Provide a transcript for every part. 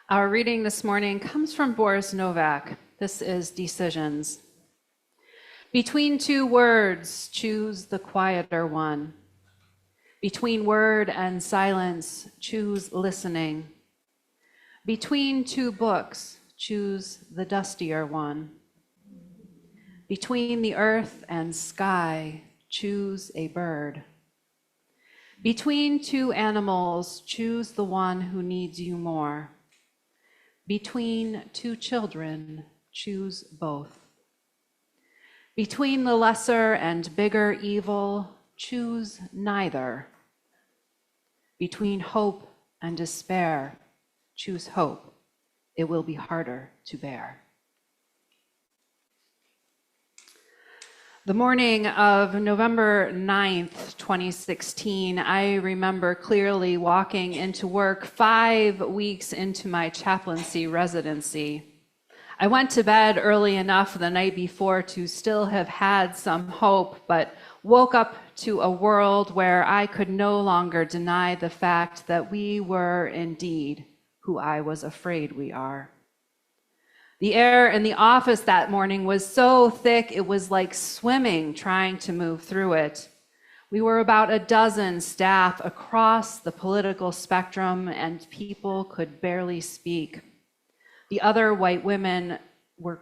Our reading this morning comes from Boris Novak. This is Decisions. Between two words, choose the quieter one. Between word and silence, choose listening. Between two books, choose the dustier one. Between the earth and sky, choose a bird. Between two animals, choose the one who needs you more. Between two children, choose both. Between the lesser and bigger evil, choose neither. Between hope and despair, choose hope. It will be harder to bear. The morning of November 9th, 2016, I remember clearly walking into work 5 weeks into my chaplaincy residency. I went to bed early enough the night before to still have had some hope, but woke up to a world where I could no longer deny the fact that we were indeed who I was afraid we are. The air in the office that morning was so thick it was like swimming trying to move through it. We were about a dozen staff across the political spectrum, and people could barely speak. The other white women were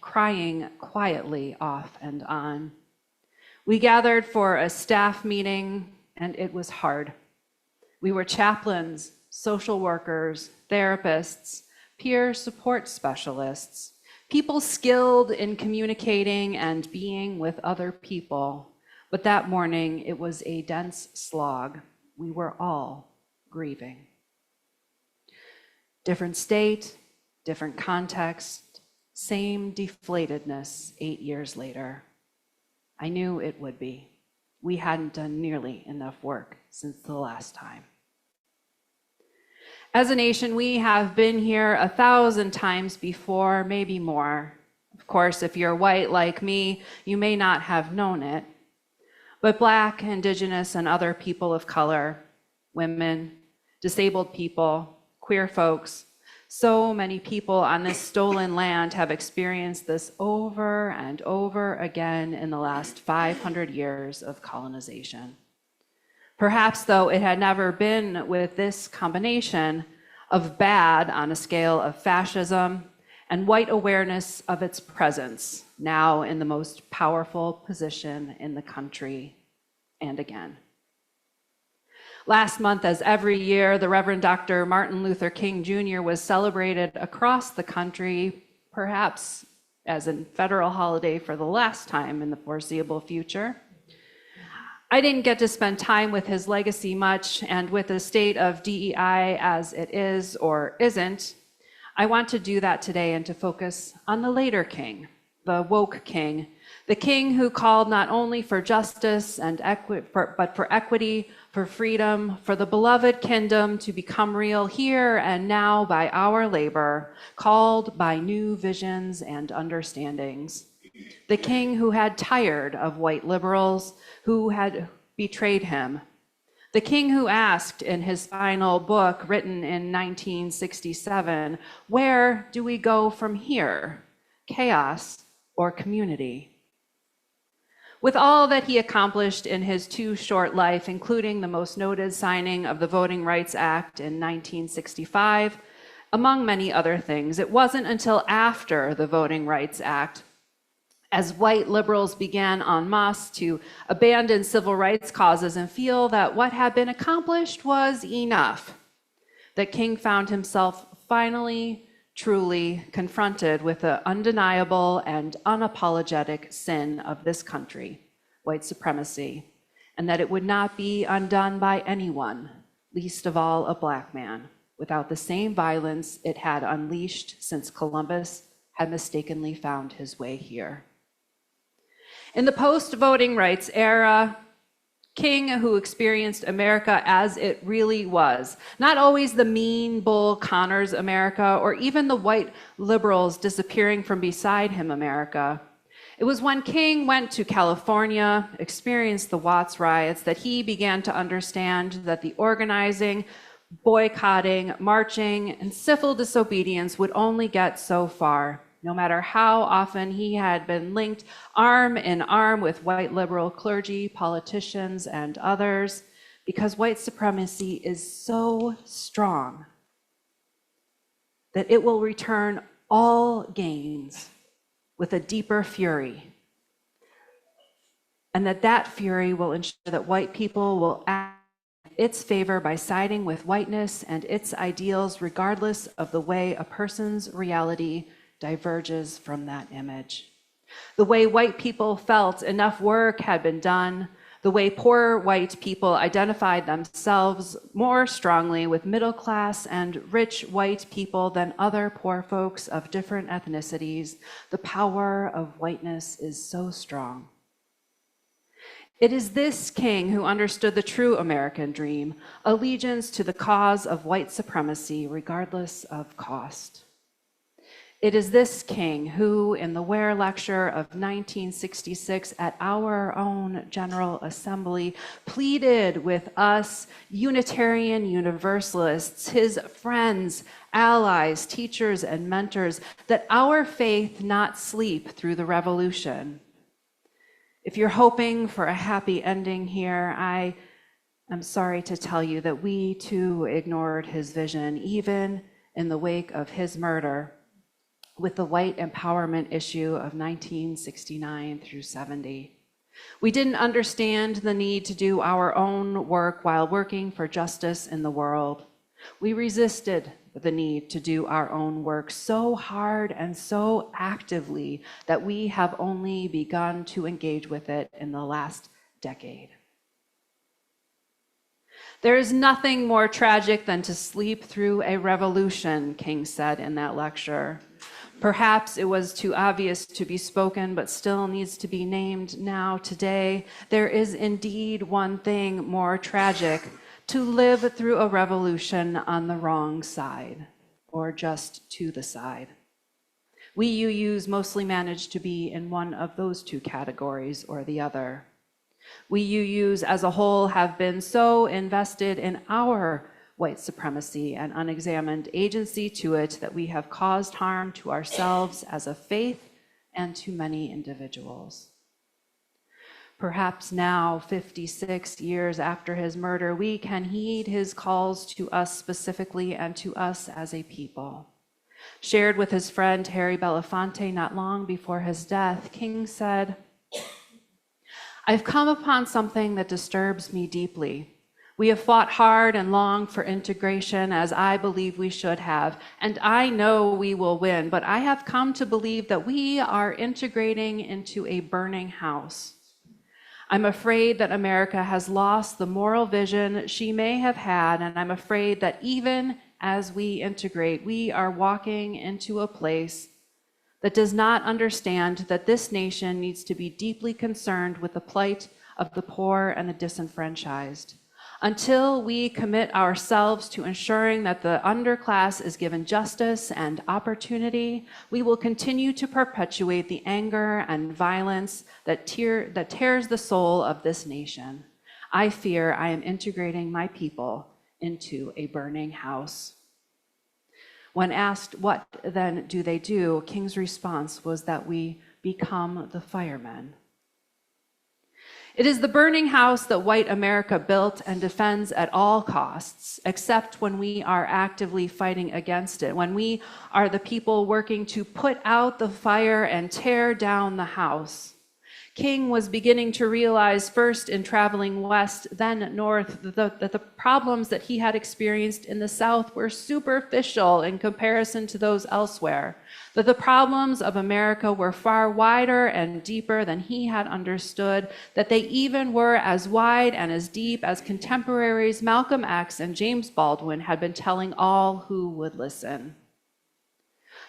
crying quietly off and on. We gathered for a staff meeting, and it was hard. We were chaplains, social workers, therapists, peer support specialists, people skilled in communicating and being with other people. But that morning, it was a dense slog. We were all grieving. Different state, different context, same deflatedness 8 years later. I knew it would be. We hadn't done nearly enough work since the last time. As a nation, we have been here 1,000 times before, maybe more. Of course, if you're white like me, you may not have known it. But Black, Indigenous, and other people of color, women, disabled people, queer folks, so many people on this stolen land have experienced this over and over again in the last 500 years of colonization. Perhaps, though, it had never been with this combination of bad on a scale of fascism and white awareness of its presence, now in the most powerful position in the country, and again. Last month, as every year, the Reverend Dr. Martin Luther King Jr. was celebrated across the country, perhaps as a federal holiday for the last time in the foreseeable future. I didn't get to spend time with his legacy much, and with the state of DEI as it is or isn't, I want to do that today and to focus on the later king, the woke king, the king who called not only for justice and but for equity, for freedom, for the beloved kingdom to become real here and now by our labor, called by new visions and understandings. The king who had tired of white liberals who had betrayed him. The king who asked in his final book, written in 1967, where do we go from here? Chaos or community? With all that he accomplished in his too short life, including the most noted signing of the Voting Rights Act in 1965, among many other things, it wasn't until after the Voting Rights Act, as white liberals began en masse to abandon civil rights causes and feel that what had been accomplished was enough, that King found himself finally, truly confronted with the undeniable and unapologetic sin of this country, white supremacy, and that it would not be undone by anyone, least of all a Black man, without the same violence it had unleashed since Columbus had mistakenly found his way here. In the post-voting rights era, King, who experienced America as it really was, not always the mean Bull Connors America, or even the white liberals disappearing from beside him America. It was when King went to California, experienced the Watts riots, that he began to understand that the organizing, Boycotting, marching, and civil disobedience would only get so far, no matter how often he had been linked arm in arm with white liberal clergy, politicians, and others, because white supremacy is so strong that it will return all gains with a deeper fury, and that fury will ensure that white people will act in its favor by siding with whiteness and its ideals, regardless of the way a person's reality diverges from that image. The way white people felt enough work had been done, the way poor white people identified themselves more strongly with middle class and rich white people than other poor folks of different ethnicities, the power of whiteness is so strong. It is this king who understood the true American dream, allegiance to the cause of white supremacy, regardless of cost. It is this king who, in the Ware Lecture of 1966 at our own General Assembly, pleaded with us Unitarian Universalists, his friends, allies, teachers, and mentors, that our faith not sleep through the revolution. If you're hoping for a happy ending here, I am sorry to tell you that we too ignored his vision, even in the wake of his murder, with the white empowerment issue of 1969 through 70. We didn't understand the need to do our own work while working for justice in the world. We resisted the need to do our own work so hard and so actively that we have only begun to engage with it in the last decade. There is nothing more tragic than to sleep through a revolution, King said in that lecture. Perhaps it was too obvious to be spoken, but still needs to be named now, today. There is indeed one thing more tragic: to live through a revolution on the wrong side, or just to the side. We UUs mostly manage to be in one of those two categories or the other. We UUs as a whole have been so invested in our white supremacy and unexamined agency to it that we have caused harm to ourselves as a faith and to many individuals. Perhaps now, 56 years after his murder, we can heed his calls to us specifically and to us as a people. Shared with his friend Harry Belafonte not long before his death, King said, "I've come upon something that disturbs me deeply. We have fought hard and long for integration, as I believe we should have, and I know we will win, but I have come to believe that we are integrating into a burning house. I'm afraid that America has lost the moral vision she may have had, and I'm afraid that even as we integrate, we are walking into a place that does not understand that this nation needs to be deeply concerned with the plight of the poor and the disenfranchised. Until we commit ourselves to ensuring that the underclass is given justice and opportunity, we will continue to perpetuate the anger and violence that tears the soul of this nation. I fear I am integrating my people into a burning house." When asked what then do they do, King's response was that we become the firemen. It is the burning house that white America built and defends at all costs, except when we are actively fighting against it, when we are the people working to put out the fire and tear down the house. King was beginning to realize, first in traveling west, then north, that the problems that he had experienced in the South were superficial in comparison to those elsewhere, that the problems of America were far wider and deeper than he had understood, that they even were as wide and as deep as contemporaries Malcolm X and James Baldwin had been telling all who would listen.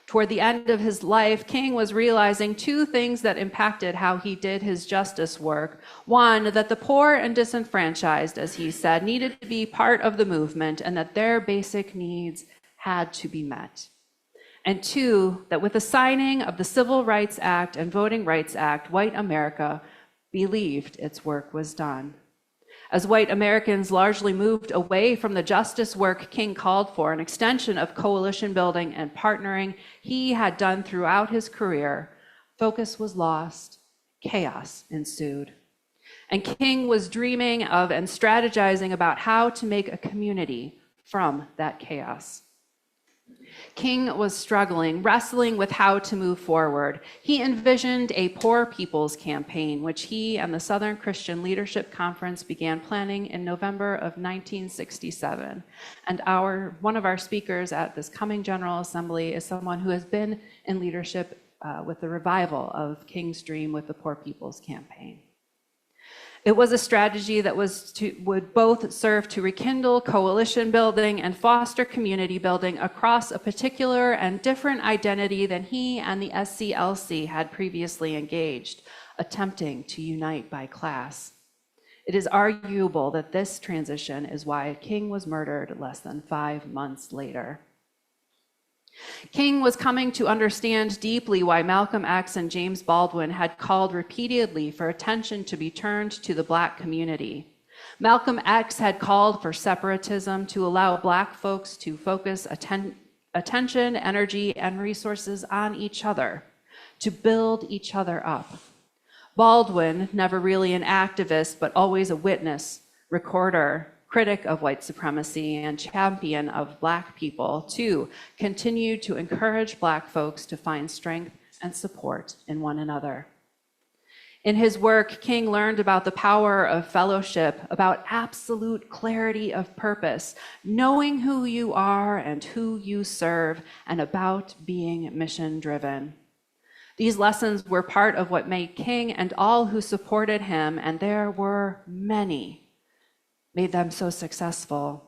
Toward the end of his life, King was realizing two things that impacted how he did his justice work. One, that the poor and disenfranchised, as he said, needed to be part of the movement and that their basic needs had to be met. And two, that with the signing of the Civil Rights Act and Voting Rights Act, white America believed its work was done. As white Americans largely moved away from the justice work King called for, an extension of coalition building and partnering he had done throughout his career, focus was lost, chaos ensued. And King was dreaming of and strategizing about how to make a community from that chaos. King was struggling, wrestling with how to move forward. He envisioned a Poor People's Campaign, which he and the Southern Christian Leadership Conference began planning in November of 1967. And one of our speakers at this coming General Assembly is someone who has been in leadership with the revival of King's dream with the Poor People's Campaign. It was a strategy that would both serve to rekindle coalition building and foster community building across a particular and different identity than he and the SCLC had previously engaged, attempting to unite by class. It is arguable that this transition is why King was murdered less than 5 months later. King was coming to understand deeply why Malcolm X and James Baldwin had called repeatedly for attention to be turned to the Black community. Malcolm X had called for separatism to allow Black folks to focus attention, energy, and resources on each other, to build each other up. Baldwin, never really an activist, but always a witness, recorder, critic of white supremacy and champion of Black people, too, continued to encourage Black folks to find strength and support in one another. In his work, King learned about the power of fellowship, about absolute clarity of purpose, knowing who you are and who you serve, and about being mission-driven. These lessons were part of what made King and all who supported him, and there were many, made them so successful.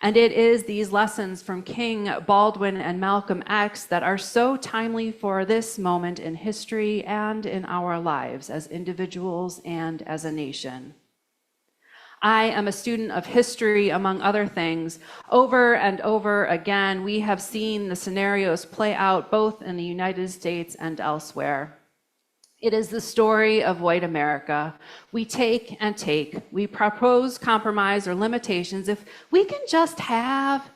And it is these lessons from King, Baldwin, and Malcolm X that are so timely for this moment in history and in our lives as individuals and as a nation. I am a student of history, among other things. Over and over again, we have seen the scenarios play out both in the United States and elsewhere. It is the story of white America. We take and take. We propose compromise or limitations. If we can just have,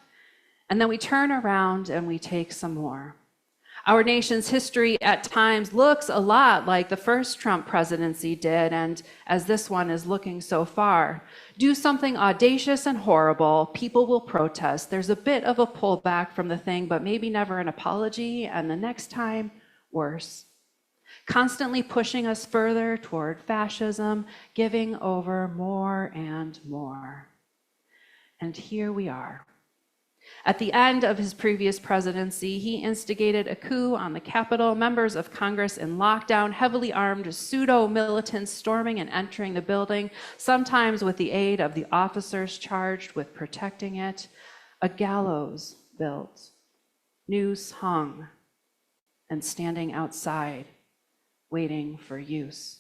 and then we turn around and we take some more. Our nation's history at times looks a lot like the first Trump presidency did, and as this one is looking so far. Do something audacious and horrible, people will protest. There's a bit of a pullback from the thing, but maybe never an apology, and the next time, worse. Constantly pushing us further toward fascism, giving over more and more. And here we are. At the end of his previous presidency, he instigated a coup on the Capitol, members of Congress in lockdown, heavily armed pseudo-militants storming and entering the building, sometimes with the aid of the officers charged with protecting it, a gallows built, noose hung, and standing outside, waiting for use.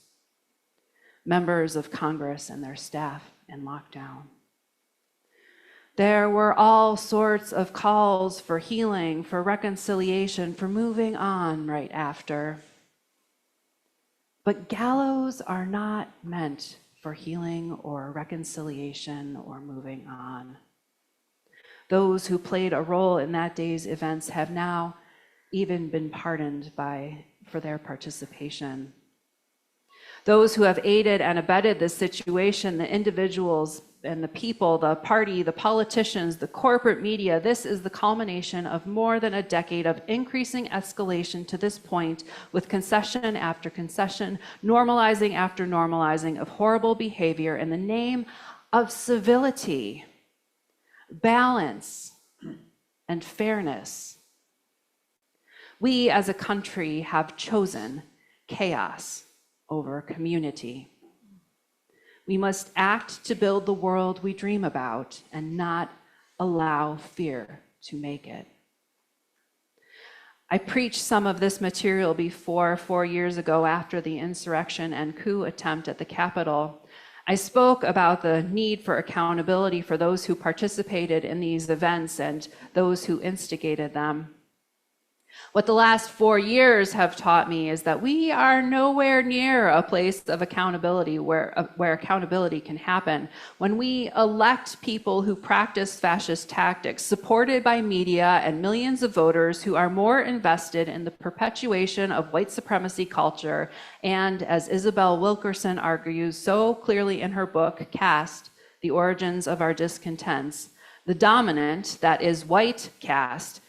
Members of Congress and their staff in lockdown. There were all sorts of calls for healing, for reconciliation, for moving on right after. But gallows are not meant for healing or reconciliation or moving on. Those who played a role in that day's events have now even been pardoned for their participation. Those who have aided and abetted this situation, the individuals and the people, the party, the politicians, the corporate media, this is the culmination of more than a decade of increasing escalation to this point, with concession after concession, normalizing after normalizing of horrible behavior in the name of civility, balance, and fairness. We as a country have chosen chaos over community. We must act to build the world we dream about and not allow fear to make it. I preached some of this material before 4 years ago after the insurrection and coup attempt at the Capitol. I spoke about the need for accountability for those who participated in these events and those who instigated them. What the last 4 years have taught me is that we are nowhere near a place of accountability where accountability can happen. When we elect people who practice fascist tactics, supported by media and millions of voters who are more invested in the perpetuation of white supremacy culture, and as Isabel Wilkerson argues so clearly in her book, Caste: The Origins of Our Discontents, the dominant, that is white caste,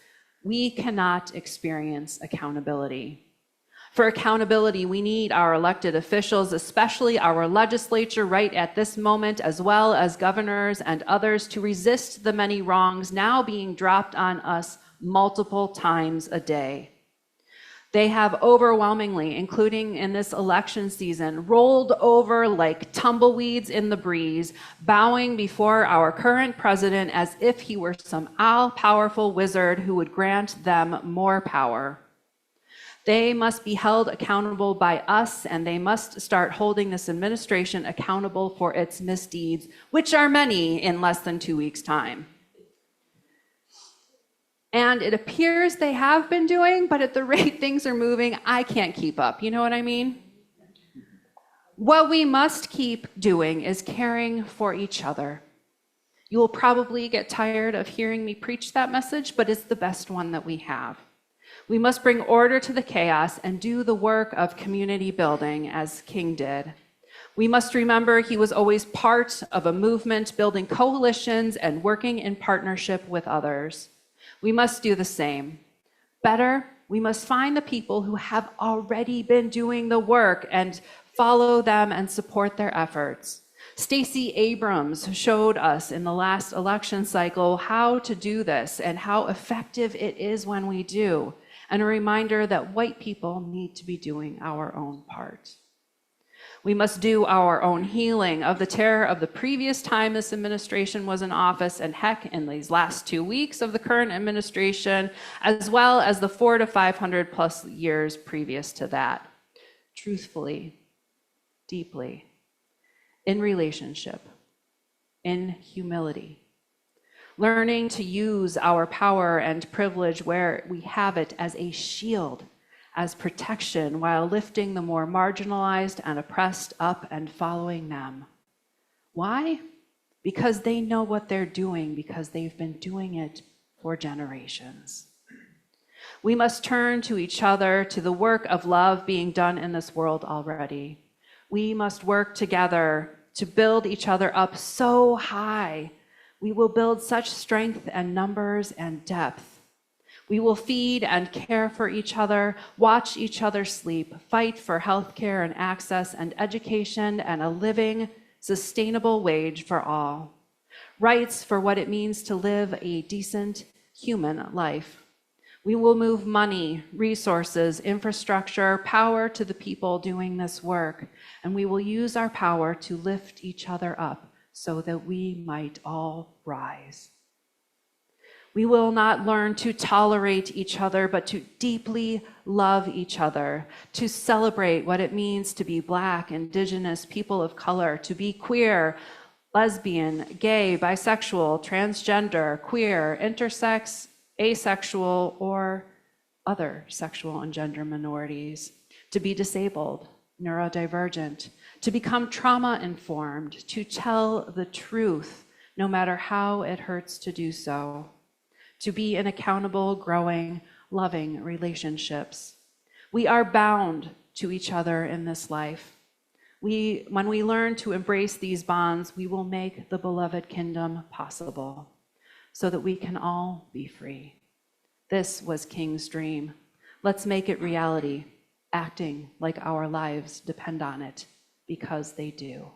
we cannot experience accountability. For accountability, we need our elected officials, especially our legislature right at this moment, as well as governors and others, to resist the many wrongs now being dropped on us multiple times a day. They have overwhelmingly, including in this election season, rolled over like tumbleweeds in the breeze, bowing before our current president as if he were some all-powerful wizard who would grant them more power. They must be held accountable by us, and they must start holding this administration accountable for its misdeeds, which are many, in less than 2 weeks' time. And it appears they have been doing, but at the rate things are moving, I can't keep up. You know what I mean? What we must keep doing is caring for each other. You will probably get tired of hearing me preach that message, but it's the best one that we have. We must bring order to the chaos and do the work of community building as King did. We must remember he was always part of a movement, building coalitions and working in partnership with others. We must do the same. Better, we must find the people who have already been doing the work and follow them and support their efforts. Stacey Abrams showed us in the last election cycle how to do this and how effective it is when we do, and a reminder that white people need to be doing our own part. We must do our own healing of the terror of the previous time this administration was in office, and heck, in these last 2 weeks of the current administration, as well as the 400 to 500 plus years previous to that. Truthfully, deeply, in relationship, in humility, learning to use our power and privilege where we have it as a shield, as protection, while lifting the more marginalized and oppressed up and following them. Why? Because they know what they're doing, because they've been doing it for generations. We must turn to each other, to the work of love being done in this world already. We must work together to build each other up so high. We will build such strength and numbers and depth. We will feed and care for each other, watch each other sleep, fight for healthcare and access and education and a living, sustainable wage for all. Rights for what it means to live a decent human life. We will move money, resources, infrastructure, power to the people doing this work, and we will use our power to lift each other up so that we might all rise. We will not learn to tolerate each other, but to deeply love each other, to celebrate what it means to be Black, Indigenous, people of color, to be queer, lesbian, gay, bisexual, transgender, queer, intersex, asexual, or other sexual and gender minorities, to be disabled, neurodivergent, to become trauma-informed, to tell the truth, no matter how it hurts to do so, to be in accountable, growing, loving relationships. We are bound to each other in this life. When we learn to embrace these bonds, we will make the beloved kingdom possible so that we can all be free. This was King's dream. Let's make it reality, acting like our lives depend on it, because they do.